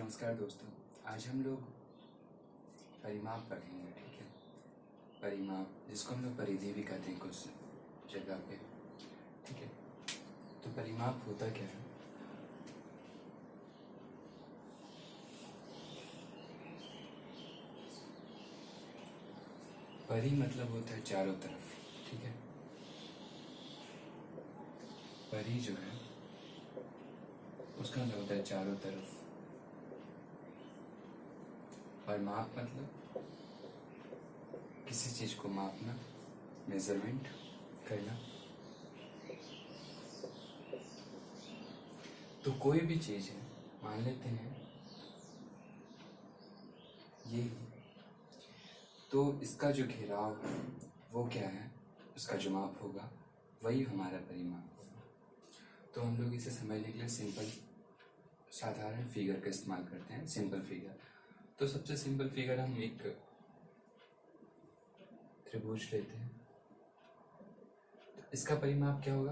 नमस्कार दोस्तों। आज हम लोग परिमाप पढ़ेंगे। ठीक है, परिमाप जिसको हम लोग परिधि भी कहते हैं कुछ जगह पे। ठीक है, तो परिमाप होता क्या है? परि मतलब होता है चारों तरफ। ठीक है, परि जो है उसका मतलब होता है चारों तरफ। और माप मतलब किसी चीज को मापना, मेजरमेंट करना। तो कोई भी चीज है, मान लेते हैं ये, तो इसका जो घेराव है वो क्या है, उसका जो माप होगा वही हमारा परिमाप होगा। तो हम लोग इसे समझने के लिए सिंपल साधारण फिगर का इस्तेमाल करते हैं। सिंपल फिगर, तो सबसे सिंपल फिगर हम एक त्रिभुज लेते हैं। तो इसका परिमाप क्या होगा?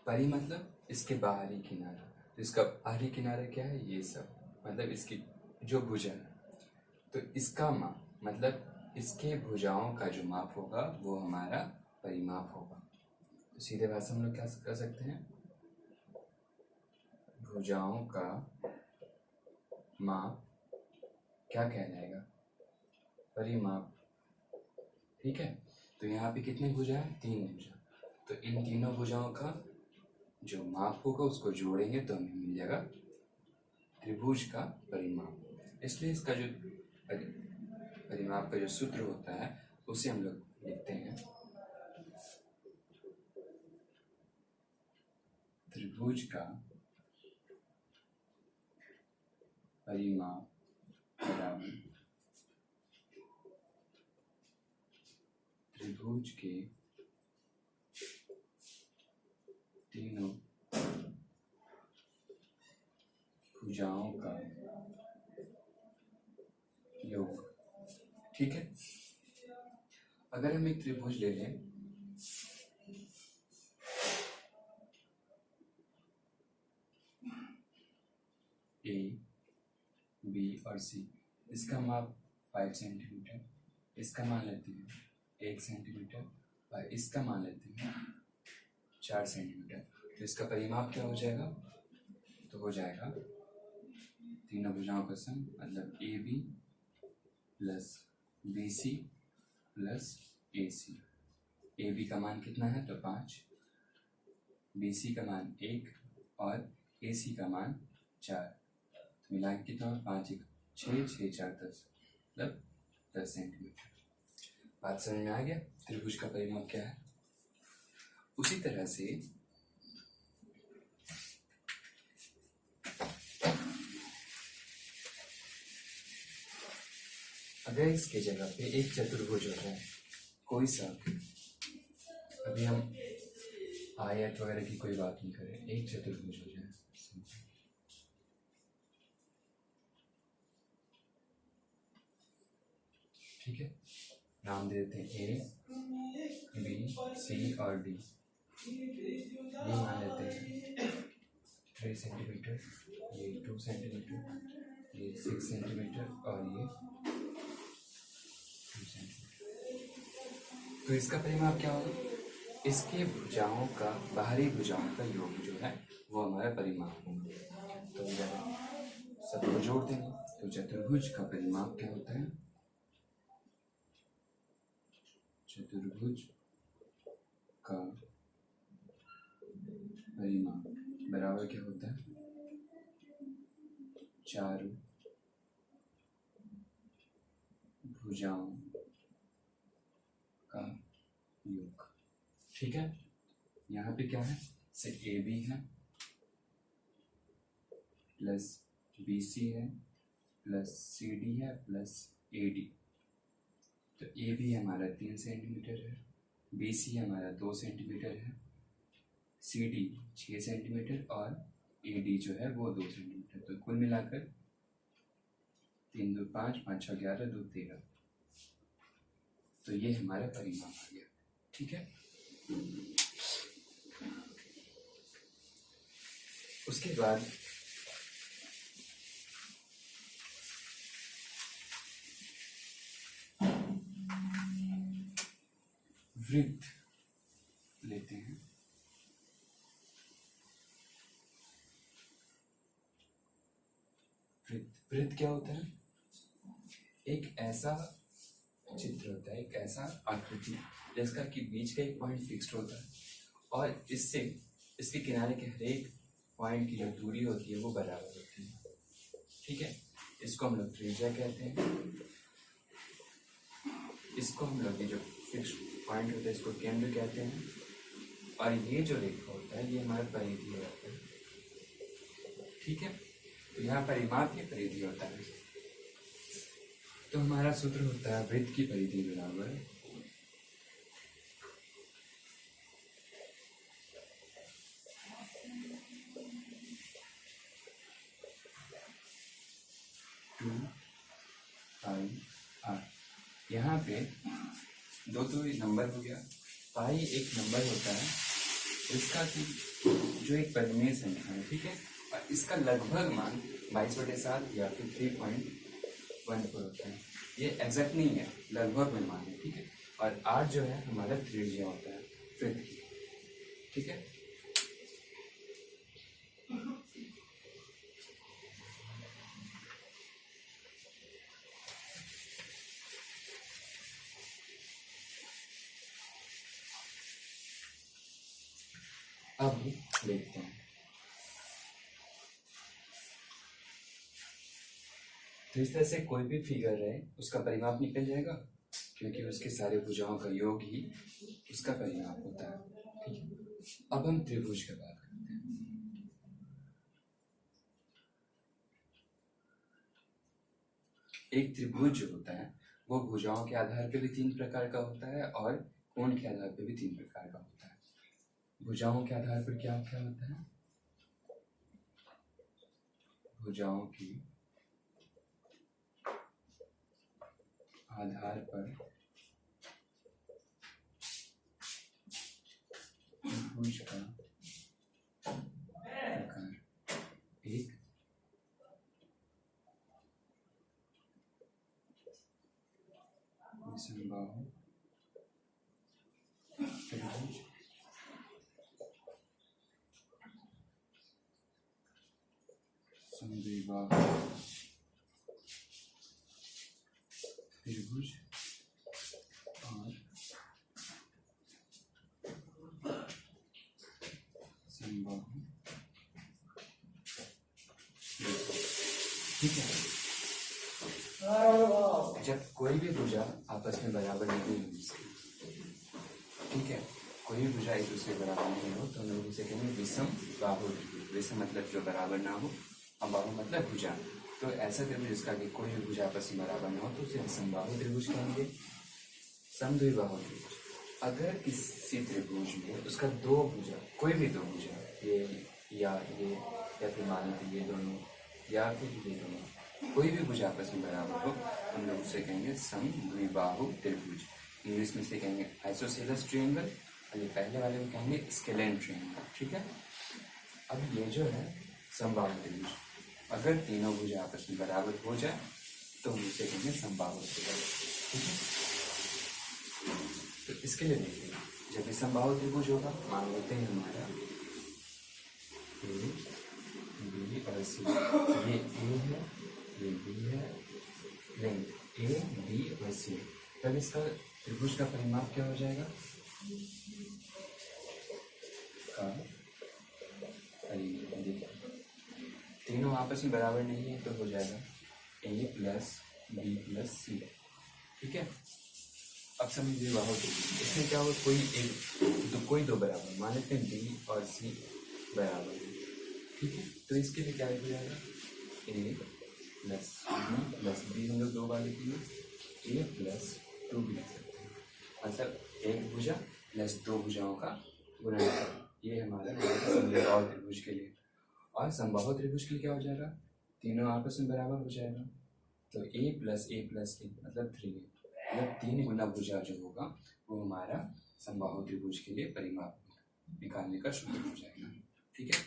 परि मतलब इसके बाहरी किनारा। तो इसका बाहरी किनारा क्या है? ये सब, मतलब इसकी जो भुजा है। तो इसका माप मतलब इसके भुजाओं का जो माप होगा वो हमारा परिमाप होगा। तो सीधे भाषा हम लोग क्या कर सकते हैं? भुजाओं का माप क्या कहलाएगा? परिमाप। ठीक है, तो यहाँ पे कितनी भुजा है? 3 भुजा। तो इन तीनों भुजाओं का जो माप होगा उसको जोड़ेंगे तो हमें मिल जाएगा त्रिभुज का परिमाप। इसलिए इसका जो परिमाप का जो सूत्र होता है उसे हम लोग लिखते हैं त्रिभुज का परिमाप बराबर त्रिभुज के तीनों भुजाओं का योग। ठीक है, अगर हम एक त्रिभुज ले लें, ए बी और सी, इसका माप 5 सेंटीमीटर, इसका मान लेते हैं 1 सेंटीमीटर और इसका मान लेते हैं 4 सेंटीमीटर। तो इसका परिमाप क्या हो जाएगा? तो हो जाएगा तीनों भुजाओं का सम, मतलब A B plus B C plus A C. A B का मान कितना है? तो 5, बी सी का मान 1 और ए सी का मान 4। तो मिला के कितना? 5 1 6 6 4 10, मतलब 10 सेंटीमीटर। बात समझ में आ गया? त्रिभुज का परिमाप क्या है। उसी तरह से अगर इसके जगह पे एक चतुर्भुज होता है कोई सा, अभी हम आयत वगैरह की कोई बात नहीं करें, एक चतुर्भुज हो जाए, ठीक है, नाम दे देते हैं ए बी सी और डी। ये मान लेते हैं 3 सेंटीमीटर, ये 2 सेंटीमीटर, ये 6 सेंटीमीटर और ये 2 सेंटीमीटर। तो इसका परिमाप क्या होगा? इसके भुजाओं का, बाहरी भुजाओं का योग जो है वो हमारा परिमाप होगा। तो सबको जोड़ देंगे तो चतुर्भुज का परिमाप क्या होता है? चतुर्भुज का परिमाप बराबर क्या होता है? चारों भुजाओं का योग। ठीक है, यहाँ पे क्या है? से ए बी है प्लस बी सी है प्लस सी डी है प्लस ए डी। तो ए बी हमारा 3 सेंटीमीटर है, बी सी हमारा 2 सेंटीमीटर है, सी डी 6 सेंटीमीटर और ए डी जो है वो 2 सेंटीमीटर। तो कुल मिलाकर 3 2 5 5 6 11 2 13। तो ये हमारा परिमाप आ गया। ठीक है, उसके बाद वृत्त लेते हैं। वृत्त क्या होता है? एक ऐसा चित्र होता है, एक ऐसा आकृति जिसका कि बीच का एक पॉइंट फिक्स्ड होता है और इससे इसके किनारे के हर एक पॉइंट की जो दूरी होती है वो बराबर होती है। ठीक है, इसको हम लोग त्रिज्या कहते हैं। इसको हम लोग ये जो फिक्स्ड पॉइंट होता है इसको केंद्र कहते हैं और ये जो रेखा होता है ये हमारा परिधि होता है। ठीक है, तो यहाँ परिमाप की परिधि होता है। तो हमारा सूत्र होता है वृत्त की परिधि बराबर टू पाई आर। यहाँ पे दो तो नंबर हो गया, पाई एक नंबर होता है इसका कि जो एक परिमेय संख्या है। ठीक है, और इसका लगभग मान 22/7 या फिर 3.14 होता है। ये एग्जैक्ट नहीं है, लगभग में मान है। ठीक है, और आर जो है हमारा त्रिज्या होता है वृत्त की। ठीक है, अब देखते हैं। तो इस तरह से कोई भी फिगर रहे उसका परिमाप निकल जाएगा क्योंकि उसके सारे भुजाओं का योग ही उसका परिमाप होता है। ठीक है, अब हम त्रिभुज की बात करते हैं। एक त्रिभुज जो होता है वो भुजाओं के आधार पे भी 3 प्रकार का होता है और कोण के आधार पे भी 3 प्रकार का होता है। भुजाओं के आधार पर क्या क्या होता है? भुजाओं के आधार पर त्रिभुज का प्रकार एक विषमबाहु त्रिभुज, समद्विबाहु त्रिभुज और समबाहु। ठीक है, जब कोई भी भुजा आपस में बराबर नहीं होगी, ठीक है, कोई भी भुजा एक दूसरे बराबर नहीं हो तो हम लोग इसे कहेंगे विषम बाहु त्रिभुज। विषम मतलब जो बराबर ना हो और बाहु मतलब भुजा। तो ऐसा त्रिभुज जिसका कि कोई भी भुजा आपस में बराबर ना हो तो उसे विषम बाहु त्रिभुज कहेंगे। समद्विबाहु त्रिभुज, अगर किसी त्रिभुज में उसका दो भुजा, कोई भी दो भुजा, ये या फिर मान लो ये दोनों या फिर ये दोनों, कोई भी भुजा आपस में बराबर हो हम लोग उसे कहेंगे समद्विबाहु त्रिभुज। इंग्लिश में से कहेंगे आइसोसेलेस ट्रायंगल और ये पहले वाले में कहेंगे स्केलेन ट्रायंगल। ठीक है, अब ये जो है समबाहु त्रिभुज, अगर तीनों भुजा आपस में बराबर हो जाए तो हम उसे कहेंगे समबाहु त्रिभुज। ठीक है, तो इसके लिए देखिए, जब भी समबाहु त्रिभुज होगा मान लेते हैं हमारा ए बी और सी, ये ए है ये बी है, लेंथ ए बी और सी, तब इसका त्रिभुज का परिमाप क्या हो जाएगा? तीनों आपस में बराबर नहीं है तो हो जाएगा ए प्लस बी प्लस सी। ठीक है, अब समझिए बाहु त्रिभुज, इसमें क्या हो, कोई दो बराबर, मान लेते हैं बी और सी बराबर है। ठीक है, तो इसके लिए क्या हो जाएगा ए प्लस बी, हम लोग दो बार लिखेंगे ए प्लस 2 भी लिख सकते हैं, मतलब एक भुजा प्लस दो भुजाओं का गुणनफल। ये हमारा समबाहु त्रिभुज के लिए। और समबाहु त्रिभुज के लिए क्या हो जाएगा? तीनों आपस में बराबर हो जाएगा तो ए प्लस मतलब 3, मतलब 3 गुना भुजा जो होगा वो हमारा समबाहु त्रिभुज के लिए परिमाप निकालने का सूत्र हो जाएगा। ठीक है,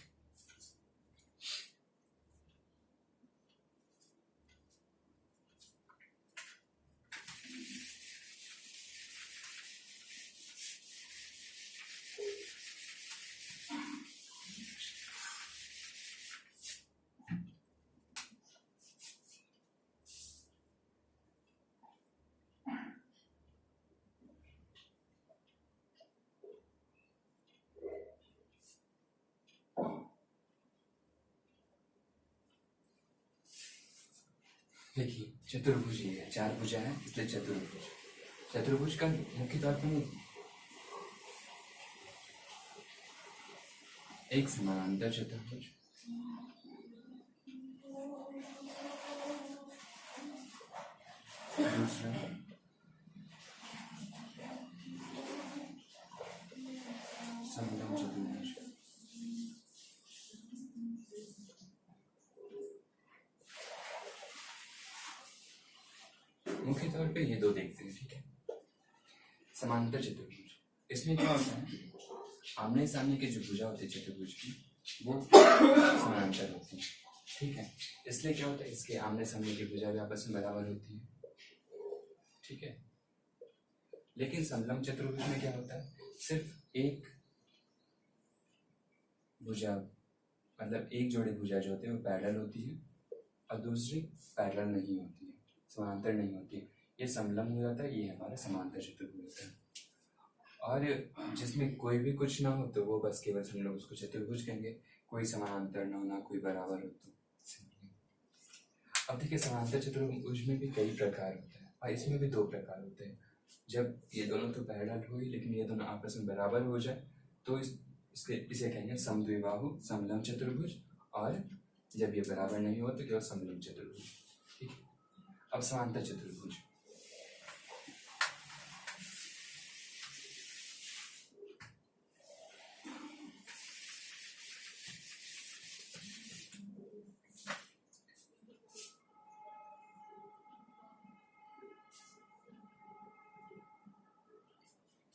देखिए चतुर्भुज ये है, चार भुजा है इसलिए चतुर्भुज। चतुर्भुज का मुख्य तौर पर एक समानांतर चतुर्भुज, दूसरा समलंब चतुर्भुज। मुख्य तौर पे ये दो देखते हैं, ठीक है। समांतर चतुर्भुज, इसमें क्या होता है, आमने सामने के जो भुजा होती है चतुर्भुज की वो समांतर होती है, ठीक है। इसलिए क्या होता है, इसके आमने सामने की भुजा भी आपस में बराबर होती है, ठीक है। लेकिन समलंब चतुर्भुज में क्या होता है, सिर्फ एक भुजा, मतलब एक जोड़ी भुजा जो होती है वो पैरेलल होती है और दूसरी पैरेलल नहीं होती है, समांतर नहीं होती है। ये समलंब हो जाता है, ये हमारा समांतर चतुर्भुज होता है। और जिसमें कोई भी कुछ ना हो तो वो बस केवल हम लोग उसको चतुर्भुज कहेंगे, कोई समानांतर ना हो ना कोई बराबर हो तो। अब देखिए समांतर चतुर्भुज में भी कई प्रकार होते हैं और इसमें भी दो प्रकार होते हैं। जब ये दोनों तो पैरेलल हो ही लेकिन ये दोनों आपस में बराबर हो जाए तो इसे कहेंगे समद्विबाहु समलंब चतुर्भुज, और जब ये बराबर नहीं हो तो केवल समलंब चतुर्भुज, ठीक है। अब समांतर चतुर्भुज,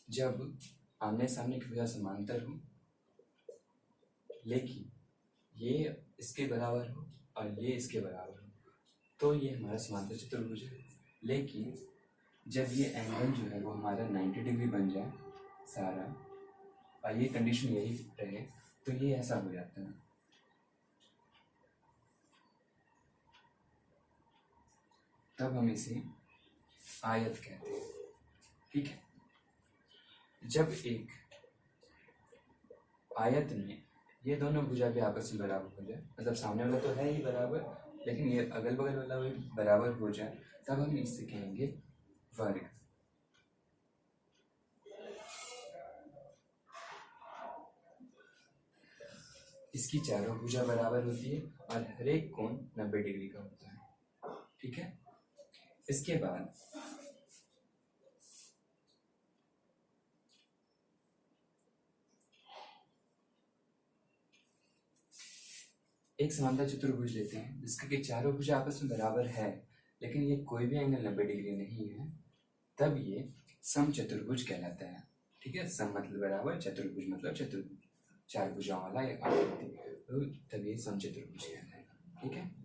जब आमने सामने की भुजा समांतर हो लेकिन ये इसके बराबर हो और ये इसके बराबर हो तो ये हमारा समांतर चतुर्भुज है। लेकिन जब ये एंगल जो है वो हमारा 90 डिग्री बन जाए सारा और ये कंडीशन यही रहे तो ये ऐसा हो जाता है, तब हम इसे आयत कहते हैं, ठीक है। जब एक आयत में ये दोनों भुजा भी आपस में बराबर हो जाए, मतलब सामने वाला तो है ही बराबर लेकिन ये अगल बगल वाला भी बराबर हो जाए, तब हम इससे कहेंगे वर्ग। इसकी चारों भुजा बराबर होती है और हर एक कोण 90 डिग्री का होता है, ठीक है। इसके बाद एक समांतर चतुर्भुज लेते हैं जिसका कि चारों भुजा आपस में बराबर है लेकिन ये कोई भी एंगल 90 डिग्री नहीं है, तब ये समचतुर्भुज कहलाता है, ठीक है। सम मतलब बराबर, चतुर्भुज मतलब चतुर्भुज, चार भुजाओं वाला एक आकृति, तो तब ये समचतुर्भुज कहलाएगा, ठीक है।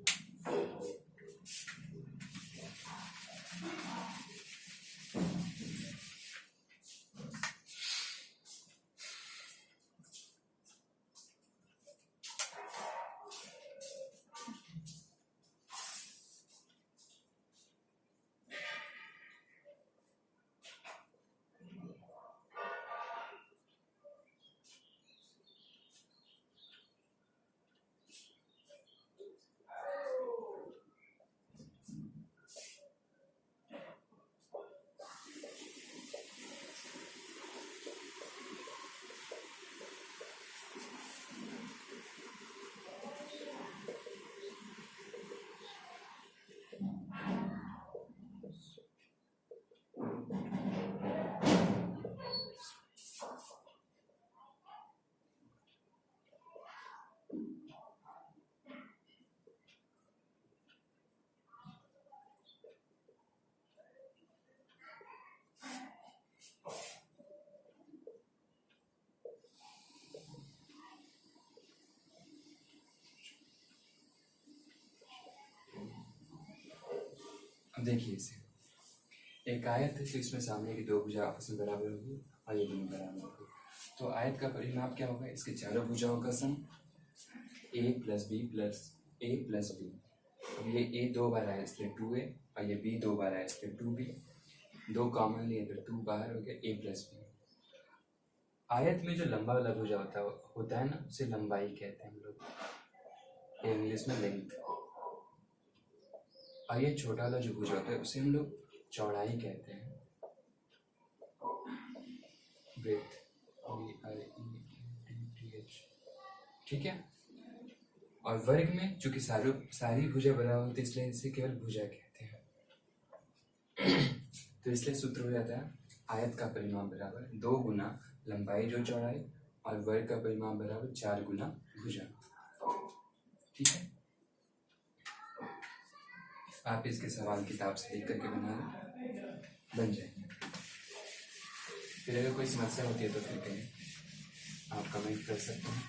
अब देखिए इसे, एक आयत है तो इसमें सामने की दो भुजा आपस में बराबर होगी और ये दोनों बराबर होगी, तो आयत का परिमाप क्या होगा, इसके चारों भुजाओं का सम a plus B plus A plus B. अब ये a दो बार आया इसलिए 2a और ये b दो बार आया इसलिए 2b, दो कॉमन लिए तो 2 बाहर हो गया a प्लस बी। आयत में जो लंबा वाला भुजा होता है ना उसे लंबाई कहते हैं हम लोग, इंग्लिश में लेंथ। और ये छोटा वाला जो भुजा होता है उसे हम लोग चौड़ाई कहते हैं। ब्रेथ, BREATH, ठीक है। और वर्ग में चूंकि सारी भुजा बराबर होती है इसलिए इसे केवल भुजा कहते हैं। तो इसलिए सूत्र हो जाता है आयत का परिमाप बराबर 2 गुना लंबाई जो चौड़ाई और वर्ग का परिमाप बराबर 4 गुना भुजा। ठीक है, आप इसके सवाल किताब से देख करके बना बन जाएंगे। फिर अगर कोई समस्या होती है तो फिर कहीं आप कमेंट कर सकते हैं।